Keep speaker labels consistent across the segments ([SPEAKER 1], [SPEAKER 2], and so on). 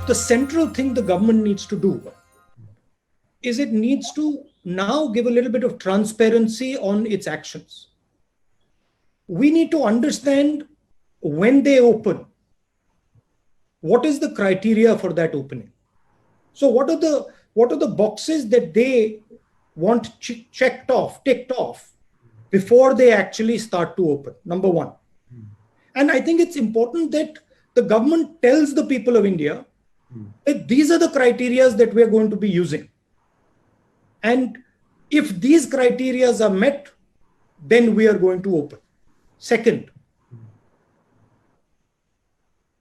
[SPEAKER 1] the central thing the government needs to do is it needs to now give a little bit of transparency on its actions. We need to understand when they open, what is the criteria for that opening? So what are the boxes that they want ticked off before they actually start to open? Number one. And I think it's important that the government tells the people of India that these are the criteria that we are going to be using. And if these criteria are met, then we are going to open. Second,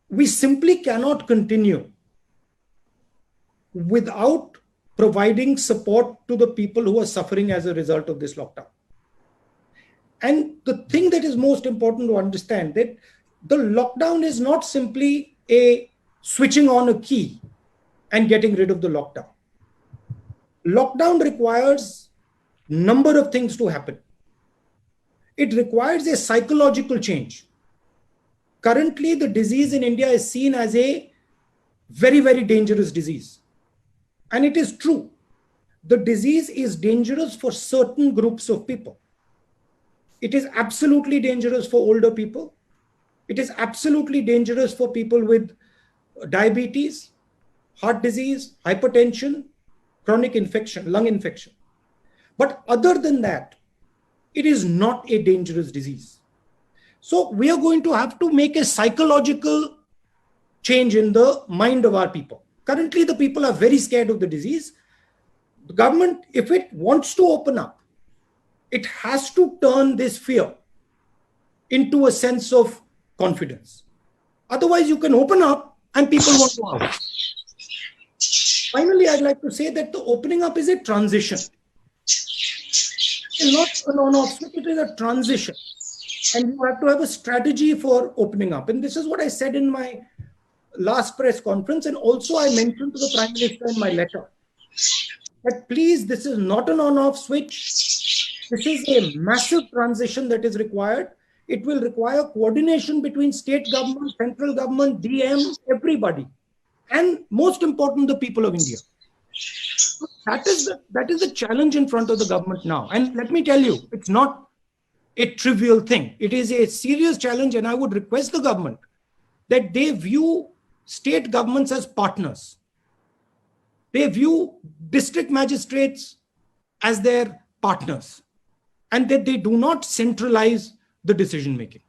[SPEAKER 1] we simply cannot continue without providing support to the people who are suffering as a result of this lockdown. And the thing that is most important to understand that the lockdown is not simply a switching on a key and getting rid of the lockdown. Lockdown requires a number of things to happen. It requires a psychological change. Currently, the disease in India is seen as a very, very dangerous disease. And it is true. The disease is dangerous for certain groups of people. It is absolutely dangerous for older people. It is absolutely dangerous for people with diabetes, heart disease, hypertension, chronic infection, lung infection. But other than that, it is not a dangerous disease. So we are going to have to make a psychological change in the mind of our people. Currently, the people are very scared of the disease. The government, if it wants to open up, it has to turn this fear into a sense of confidence. Otherwise, you can open up and people won't go out. Finally, I'd like to say that the opening up is a transition. It's not an on-off switch, it is a transition. And you have to have a strategy for opening up. And this is what I said in my last press conference. And also I mentioned to the Prime Minister in my letter that please, this is not an on-off switch. This is a massive transition that is required. It will require coordination between state government, central government, DM, everybody. And most important, the people of India. So that is the challenge in front of the government now. And let me tell you, it's not a trivial thing. It is a serious challenge. And I would request the government that they view state governments as partners. They view district magistrates as their partners, and that they do not centralize the decision making.